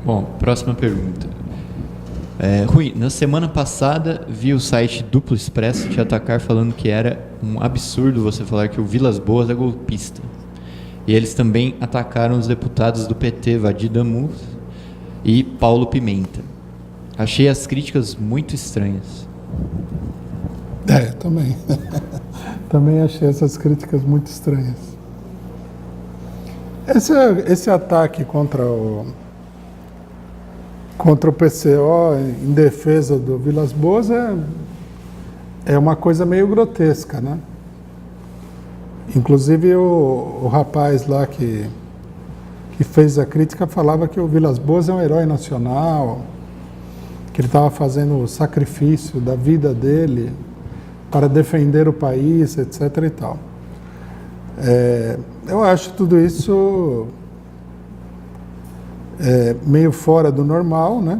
Bom, próxima pergunta. Rui, na semana passada vi o site Duplo Expresso te atacar falando que era um absurdo você falar que o Vilas Boas é golpista. E eles também atacaram os deputados do PT, Vadir Damus e Paulo Pimenta. Achei as críticas muito estranhas. Também. Também achei essas críticas muito estranhas. Esse ataque contra o PCO em defesa do Vilas Boas é uma coisa meio grotesca, né? Inclusive o rapaz lá que fez a crítica falava que o Vilas Boas é um herói nacional, que ele estava fazendo o sacrifício da vida dele para defender o país, etc. e tal. Eu acho tudo isso meio fora do normal, né?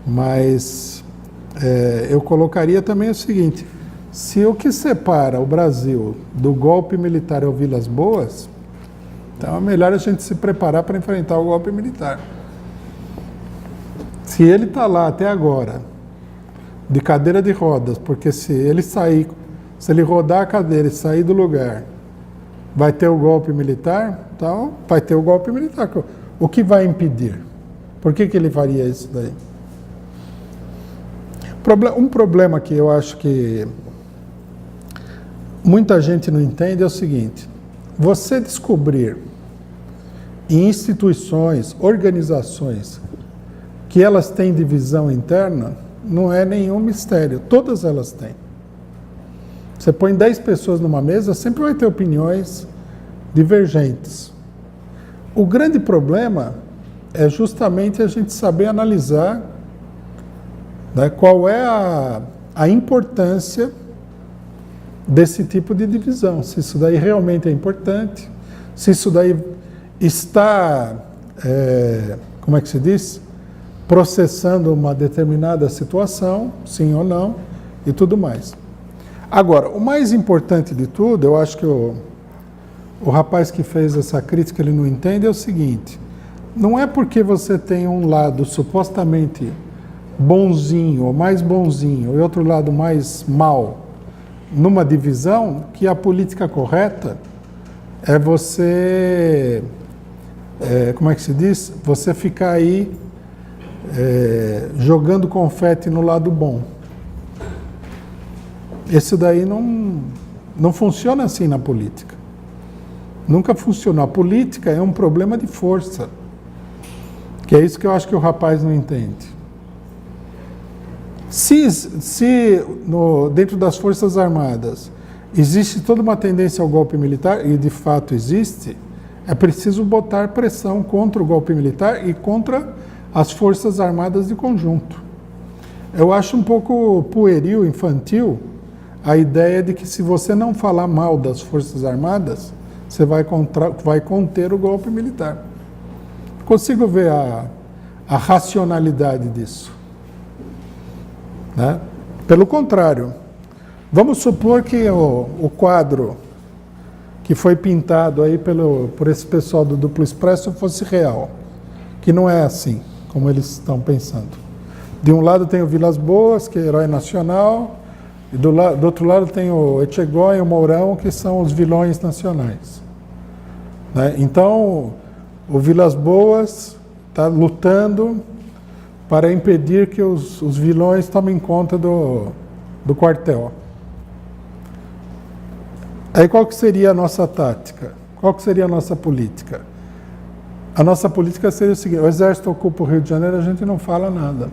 Mas eu colocaria também o seguinte: se o que separa o Brasil do golpe militar é o Vilas Boas, então é melhor a gente se preparar para enfrentar o golpe militar. Se ele está lá até agora, de cadeira de rodas, porque se ele rodar a cadeira e sair do lugar, vai ter o golpe militar, então vai ter o golpe militar. O que vai impedir? Por que ele faria isso daí? Um problema que eu acho que muita gente não entende é o seguinte: você descobrir em instituições, organizações, que elas têm divisão interna, não é nenhum mistério, todas elas têm. Você põe 10 pessoas numa mesa, sempre vai ter opiniões divergentes. O grande problema é justamente a gente saber analisar, né, qual é a importância desse tipo de divisão, se isso daí realmente é importante, se isso daí está, como é que se diz? Processando uma determinada situação, sim ou não, e tudo mais. Agora, o mais importante de tudo, eu acho que o rapaz que fez essa crítica, ele não entende, é o seguinte: não é porque você tem um lado supostamente bonzinho, ou mais bonzinho, e outro lado mais mal, numa divisão, que a política correta é você, como é que se diz? Você ficar aí jogando confete no lado bom. Esse daí não funciona assim na política. Nunca funcionou. A política é um problema de força. Que é isso que eu acho que o rapaz não entende. Se dentro das Forças Armadas existe toda uma tendência ao golpe militar, e de fato existe, é preciso botar pressão contra o golpe militar e contra as Forças Armadas de conjunto. Eu acho um pouco pueril, infantil, a ideia de que se você não falar mal das Forças Armadas, você vai conter o golpe militar. Consigo ver a racionalidade disso, né? Pelo contrário, vamos supor que o quadro que foi pintado aí por esse pessoal do Duplo Expresso fosse real, que não é assim como eles estão pensando. De um lado tem o Vilas Boas, que é herói nacional, e do outro lado tem o Etchegóin e o Mourão, que são os vilões nacionais, né? Então, o Vilas Boas está lutando para impedir que os vilões tomem conta do quartel. Aí qual que seria a nossa tática? Qual que seria a nossa política? A nossa política seria o seguinte: o Exército ocupa o Rio de Janeiro, a gente não fala nada.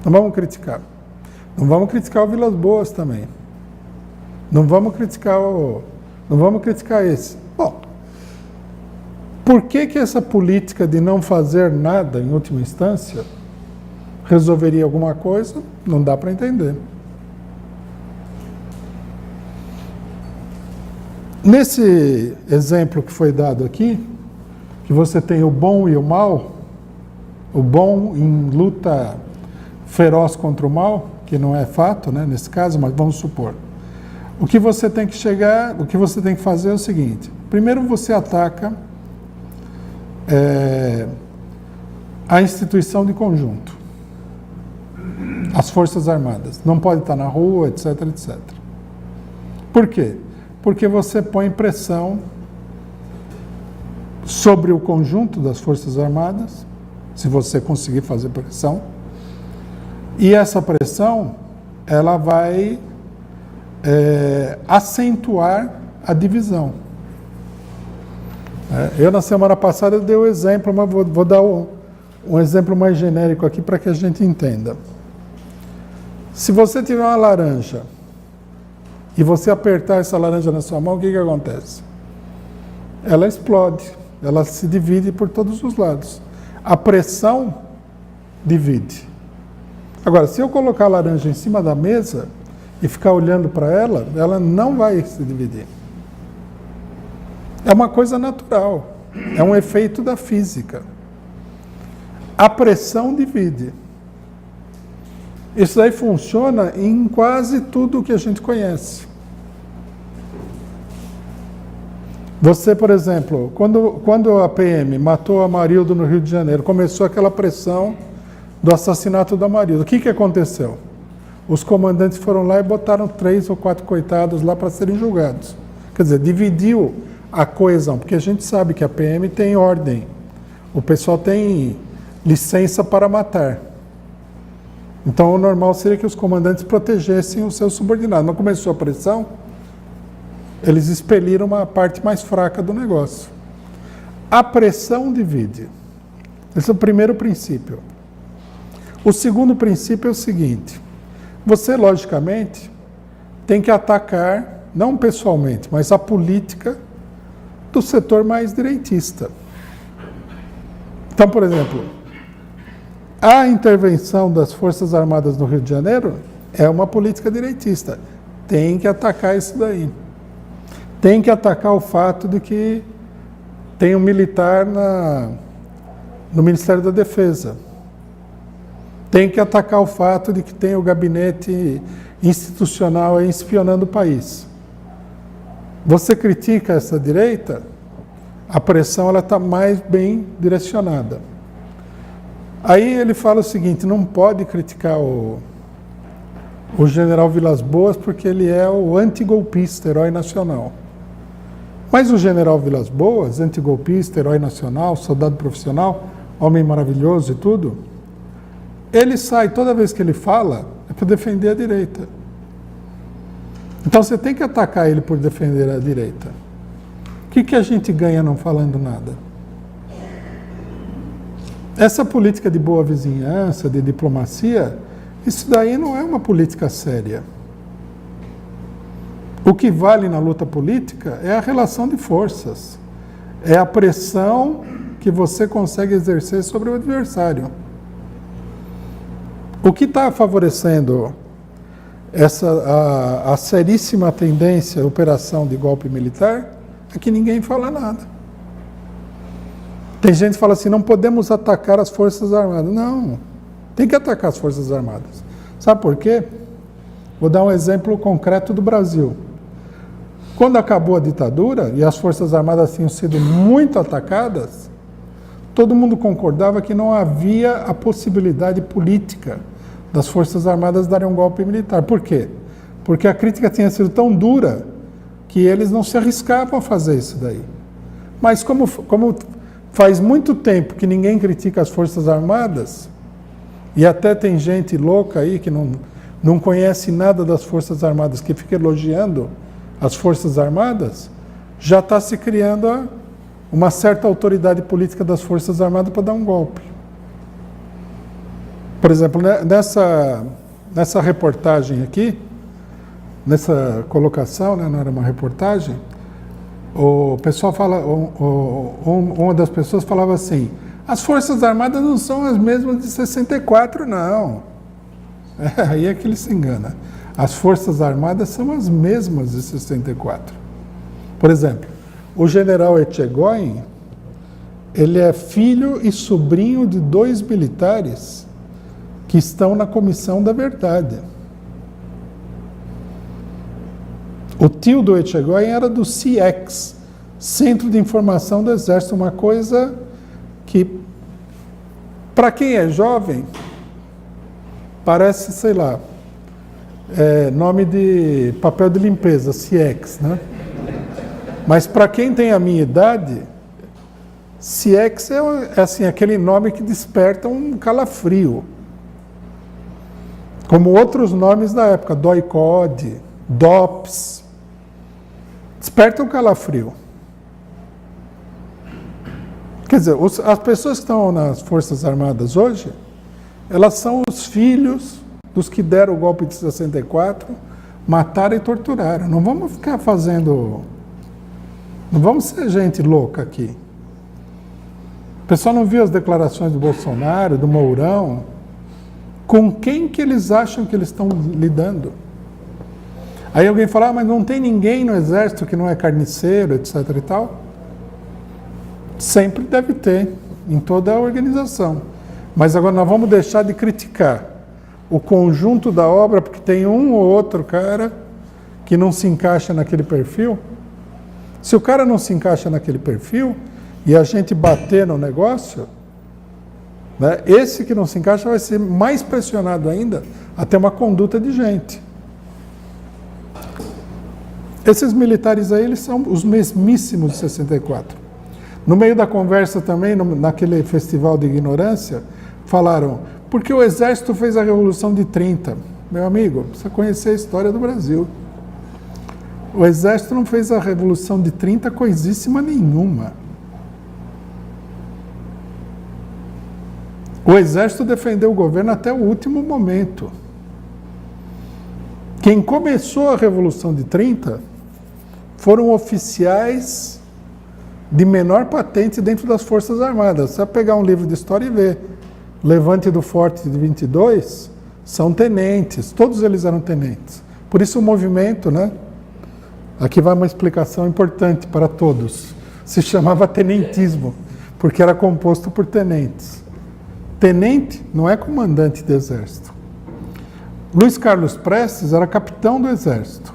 Não vamos criticar. Não vamos criticar o Vilas Boas também. Não vamos criticar esse. Bom, por que essa política de não fazer nada, em última instância, resolveria alguma coisa? Não dá para entender. Nesse exemplo que foi dado aqui, que você tem o bom e o mal, o bom em luta feroz contra o mal, que não é fato, né, nesse caso, mas vamos supor. O que você tem que fazer é o seguinte: primeiro você ataca a instituição de conjunto. As Forças Armadas. Não pode estar na rua, etc, etc. Por quê? Porque você põe pressão sobre o conjunto das Forças Armadas, se você conseguir fazer pressão, e essa pressão, ela vai acentuar a divisão. Eu, na semana passada, dei o exemplo, mas vou dar um exemplo mais genérico aqui para que a gente entenda. Se você tiver uma laranja e você apertar essa laranja na sua mão, o que acontece? Ela explode, ela se divide por todos os lados. A pressão divide. Agora, se eu colocar a laranja em cima da mesa e ficar olhando para ela, ela não vai se dividir. É uma coisa natural, é um efeito da física. A pressão divide. Isso aí funciona em quase tudo que a gente conhece. Você, por exemplo, quando a PM matou a Amarildo no Rio de Janeiro, começou aquela pressão do assassinato da Amarildo. O que aconteceu? Os comandantes foram lá e botaram 3 ou 4 coitados lá para serem julgados. Quer dizer, dividiu a coesão, porque a gente sabe que a PM tem ordem. O pessoal tem licença para matar. Então, o normal seria que os comandantes protegessem os seus subordinados. Mas começou a pressão, eles expeliram uma parte mais fraca do negócio. A pressão divide. Esse é o primeiro princípio. O segundo princípio é o seguinte: você, logicamente, tem que atacar, não pessoalmente, mas a política do setor mais direitista. Então, por exemplo, a intervenção das Forças Armadas no Rio de Janeiro é uma política direitista. Tem que atacar isso daí. Tem que atacar o fato de que tem um militar no Ministério da Defesa. Tem que atacar o fato de que tem o gabinete institucional aí espionando o país. Você critica essa direita, a pressão está mais bem direcionada. Aí ele fala o seguinte: não pode criticar o general Vilas Boas porque ele é o antigolpista, herói nacional. Mas o general Vilas Boas, antigolpista, herói nacional, soldado profissional, homem maravilhoso e tudo, ele sai, toda vez que ele fala, é para defender a direita. Então você tem que atacar ele por defender a direita. O que a gente ganha não falando nada? Essa política de boa vizinhança, de diplomacia, isso daí não é uma política séria. O que vale na luta política é a relação de forças. É a pressão que você consegue exercer sobre o adversário. O que está favorecendo a seríssima tendência, operação de golpe militar, é que ninguém fala nada. Tem gente que fala assim: não podemos atacar as Forças Armadas. Não, tem que atacar as Forças Armadas. Sabe por quê? Vou dar um exemplo concreto do Brasil. Quando acabou a ditadura e as Forças Armadas tinham sido muito atacadas, todo mundo concordava que não havia a possibilidade política das Forças Armadas darem um golpe militar. Por quê? Porque a crítica tinha sido tão dura que eles não se arriscavam a fazer isso daí. Mas como faz muito tempo que ninguém critica as Forças Armadas, e até tem gente louca aí que não conhece nada das Forças Armadas, que fica elogiando as Forças Armadas, já está se criando uma certa autoridade política das Forças Armadas para dar um golpe. Por exemplo, nessa reportagem aqui, nessa colocação, né, não era uma reportagem, o pessoal fala, uma das pessoas falava assim: as Forças Armadas não são as mesmas de 64, não. Aí é que ele se engana. As Forças Armadas são as mesmas de 64. Por exemplo, o general Etchegóin, ele é filho e sobrinho de 2 militares que estão na Comissão da Verdade. O tio do Etchegóin era do CIEX, Centro de Informação do Exército, uma coisa que Para quem é jovem, parece, sei lá, nome de papel de limpeza, CIEX, né? Mas para quem tem a minha idade, CIEX é assim, aquele nome que desperta um calafrio. Como outros nomes da época, DOI-CODE, DOPS, desperta um calafrio. Quer dizer, as pessoas que estão nas Forças Armadas hoje, elas são os filhos dos que deram o golpe de 64, mataram e torturaram. Não vamos ficar fazendo... Não vamos ser gente louca aqui. O pessoal não viu as declarações do Bolsonaro, do Mourão? Com quem que eles acham que eles estão lidando? Aí alguém fala, mas não tem ninguém no Exército que não é carniceiro, etc. e tal. Sempre deve ter, em toda a organização. Mas agora nós vamos deixar de criticar o conjunto da obra, porque tem um ou outro cara que não se encaixa naquele perfil. Se o cara não se encaixa naquele perfil e a gente bater no negócio, né, esse que não se encaixa vai ser mais pressionado ainda a ter uma conduta de gente. Esses militares aí, eles são os mesmíssimos de 64. No meio da conversa também, naquele festival de ignorância, falaram, porque o Exército fez a Revolução de 30. Meu amigo, precisa conhecer a história do Brasil. O Exército não fez a Revolução de 30 coisíssima nenhuma. O Exército defendeu o governo até o último momento. Quem começou a Revolução de 30 foram oficiais de menor patente dentro das Forças Armadas. Você vai pegar um livro de história e ver. Levante do Forte de 22 são tenentes, todos eles eram tenentes. Por isso o movimento, né? Aqui vai uma explicação importante para todos. Se chamava tenentismo, porque era composto por tenentes. Tenente não é comandante do Exército. Luiz Carlos Prestes era capitão do Exército.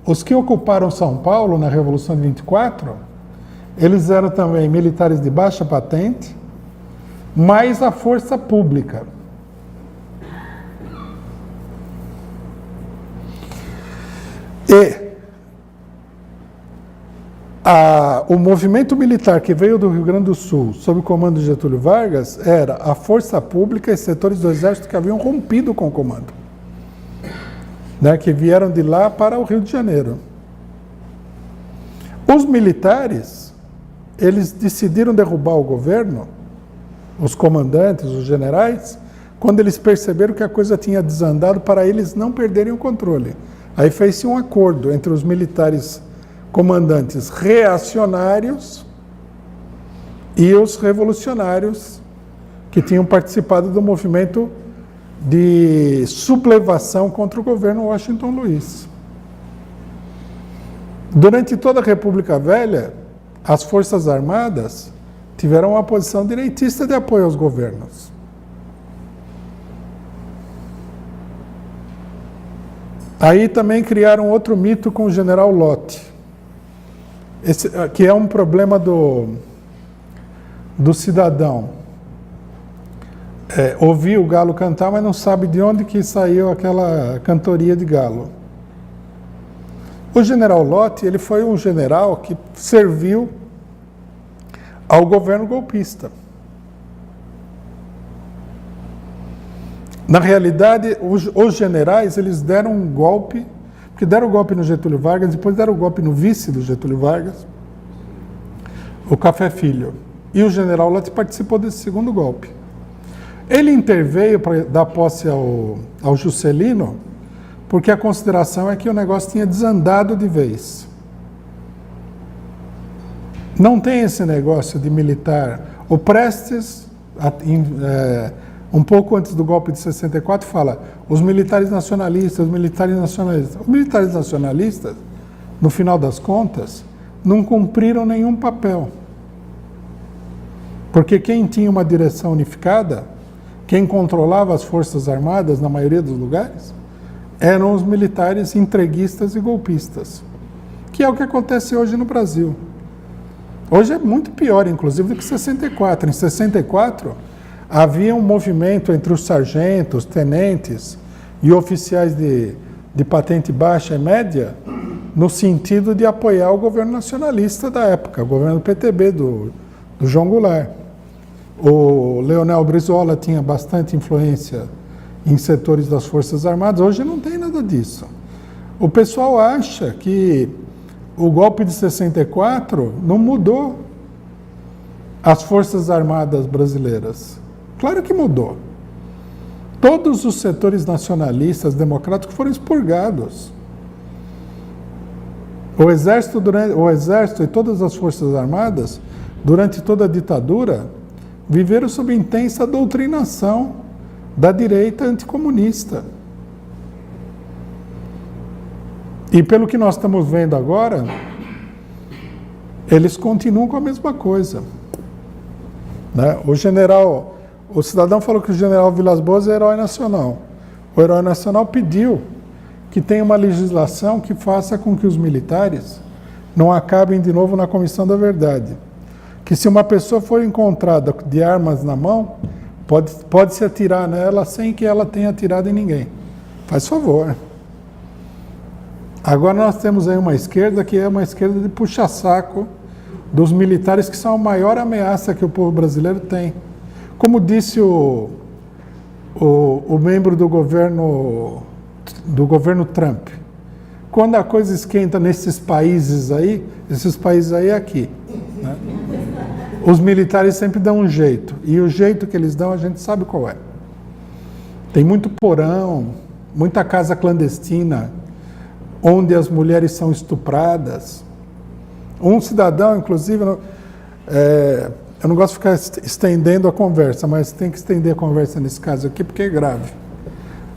Os que ocuparam São Paulo na Revolução de 24, eles eram também militares de baixa patente, mais a força pública. E o movimento militar que veio do Rio Grande do Sul, sob o comando de Getúlio Vargas, era a força pública e setores do Exército que haviam rompido com o comando, né, que vieram de lá para o Rio de Janeiro. Os militares, eles decidiram derrubar o governo, os comandantes, os generais, quando eles perceberam que a coisa tinha desandado para eles não perderem o controle. Aí fez-se um acordo entre os militares comandantes reacionários e os revolucionários que tinham participado do movimento de sublevação contra o governo Washington Luiz. Durante toda a República Velha, as Forças Armadas tiveram uma posição direitista de apoio aos governos. Aí também criaram outro mito com o general Lott, que é um problema do cidadão. Ouvir o galo cantar, mas não sabe de onde que saiu aquela cantoria de galo. O general Lott, ele foi um general que serviu ao governo golpista. Na realidade, os generais, eles deram um golpe, porque deram o golpe no Getúlio Vargas, depois deram o golpe no vice do Getúlio Vargas, o Café Filho. E o general Lott participou desse segundo golpe. Ele interveio para dar posse ao Juscelino, porque a consideração é que o negócio tinha desandado de vez. Não tem esse negócio de militar. O Prestes, um pouco antes do golpe de 64, fala os militares nacionalistas, os militares nacionalistas. Os militares nacionalistas, no final das contas, não cumpriram nenhum papel. Porque quem tinha uma direção unificada, quem controlava as Forças Armadas, na maioria dos lugares, eram os militares entreguistas e golpistas, que é o que acontece hoje no Brasil. Hoje é muito pior, inclusive, do que 64. Em 64, havia um movimento entre os sargentos, tenentes e oficiais de patente baixa e média, no sentido de apoiar o governo nacionalista da época, o governo PTB do João Goulart. O Leonel Brizola tinha bastante influência em setores das Forças Armadas, hoje não tem nada disso. O pessoal acha que o golpe de 64 não mudou as Forças Armadas brasileiras. Claro que mudou. Todos os setores nacionalistas, democráticos foram expurgados. O Exército e todas as Forças Armadas, durante toda a ditadura, viveram sob intensa doutrinação da direita anticomunista. E pelo que nós estamos vendo agora, eles continuam com a mesma coisa. Né? O cidadão falou que o general Vilas Boas é herói nacional. O herói nacional pediu que tenha uma legislação que faça com que os militares não acabem de novo na Comissão da Verdade. Que se uma pessoa for encontrada de armas na mão, pode se atirar nela sem que ela tenha atirado em ninguém. Faz favor. Agora nós temos aí uma esquerda que é uma esquerda de puxa-saco dos militares, que são a maior ameaça que o povo brasileiro tem. Como disse o membro do governo Trump, quando a coisa esquenta nesses países aí, esses países aí é aqui, né? Os militares sempre dão um jeito, e o jeito que eles dão a gente sabe qual é. Tem muito porão, muita casa clandestina, onde as mulheres são estupradas. Um cidadão, inclusive, eu não gosto de ficar estendendo a conversa, mas tem que estender a conversa nesse caso aqui, porque é grave.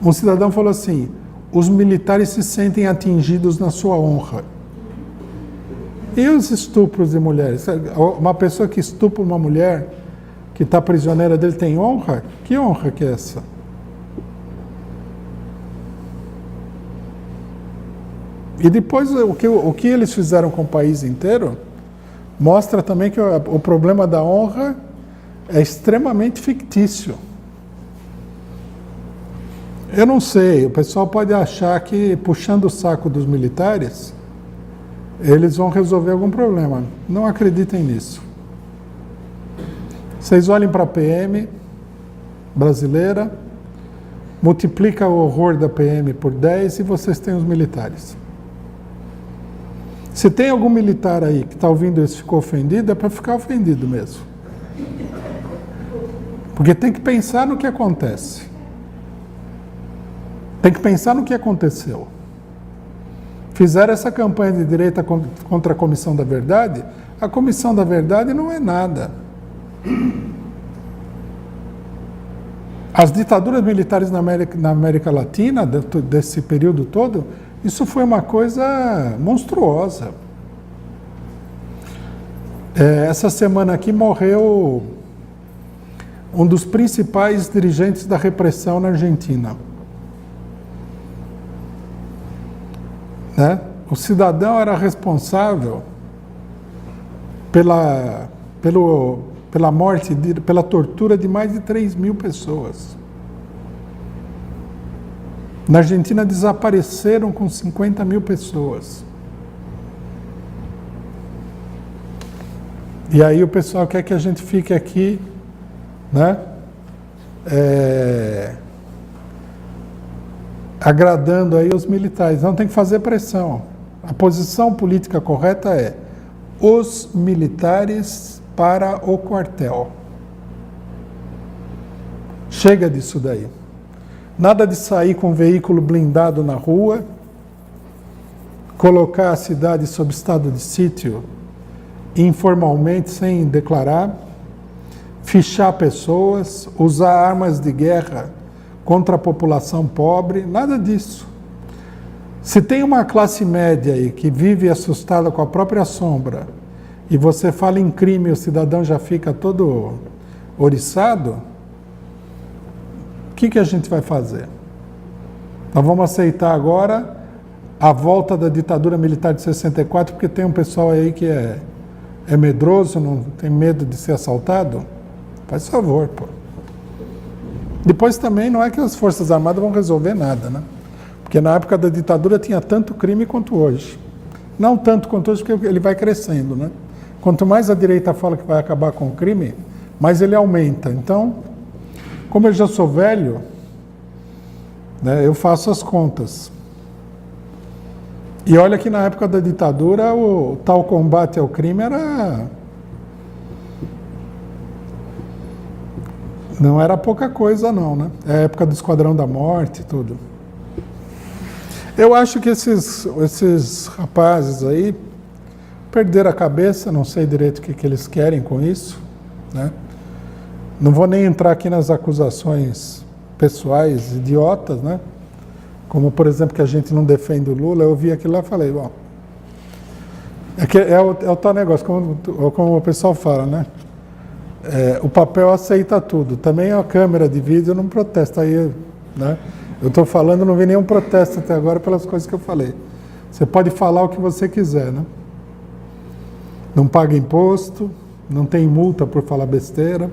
Um cidadão falou assim: os militares se sentem atingidos na sua honra. E os estupros de mulheres? Uma pessoa que estupra uma mulher, que está prisioneira dele, tem honra? Que honra que é essa? E depois, o que eles fizeram com o país inteiro, mostra também que o problema da honra é extremamente fictício. Eu não sei, o pessoal pode achar que, puxando o saco dos militares, eles vão resolver algum problema. Não acreditem nisso. Vocês olhem para a PM brasileira, multiplica o horror da PM por 10 e vocês têm os militares. Se tem algum militar aí que está ouvindo isso e ficou ofendido, é para ficar ofendido mesmo. Porque tem que pensar no que acontece. Tem que pensar no que aconteceu. Fizeram essa campanha de direita contra a Comissão da Verdade. A Comissão da Verdade não é nada. As ditaduras militares na América Latina, desse período todo, isso foi uma coisa monstruosa. Essa semana aqui morreu um dos principais dirigentes da repressão na Argentina. Né? O cidadão era responsável pela morte, pela tortura de mais de 3.000 pessoas. Na Argentina desapareceram com 50.000 pessoas. E aí o pessoal quer que a gente fique aqui, né? Agradando aí os militares. Não, tem que fazer pressão. A posição política correta é os militares para o quartel. Chega disso daí. Nada de sair com um veículo blindado na rua, colocar a cidade sob estado de sítio informalmente, sem declarar, fichar pessoas, usar armas de guerra contra a população pobre, nada disso. Se tem uma classe média aí que vive assustada com a própria sombra e você fala em crime e o cidadão já fica todo oriçado, o que a gente vai fazer? Nós vamos aceitar agora a volta da ditadura militar de 64, porque tem um pessoal aí que é é medroso, não tem medo de ser assaltado? Faz favor, pô. Depois também não é que as Forças Armadas vão resolver nada, né? Porque na época da ditadura tinha tanto crime quanto hoje. Não tanto quanto hoje, porque ele vai crescendo, né? Quanto mais a direita fala que vai acabar com o crime, mais ele aumenta. Então, como eu já sou velho, né, eu faço as contas. E olha que na época da ditadura o tal combate ao crime não era pouca coisa não, né? É a época do Esquadrão da Morte e tudo. Eu acho que esses rapazes aí perderam a cabeça, não sei direito o que eles querem com isso, né? Não vou nem entrar aqui nas acusações pessoais idiotas, né? Como, por exemplo, que a gente não defende o Lula. Eu vi aquilo lá e falei, bom, é o tal negócio, como o pessoal fala, né? O papel aceita tudo. Também a câmera de vídeo não protesta. Aí, né? Eu estou falando, não vi nenhum protesto até agora pelas coisas que eu falei. Você pode falar o que você quiser, né? Não paga imposto, não tem multa por falar besteira.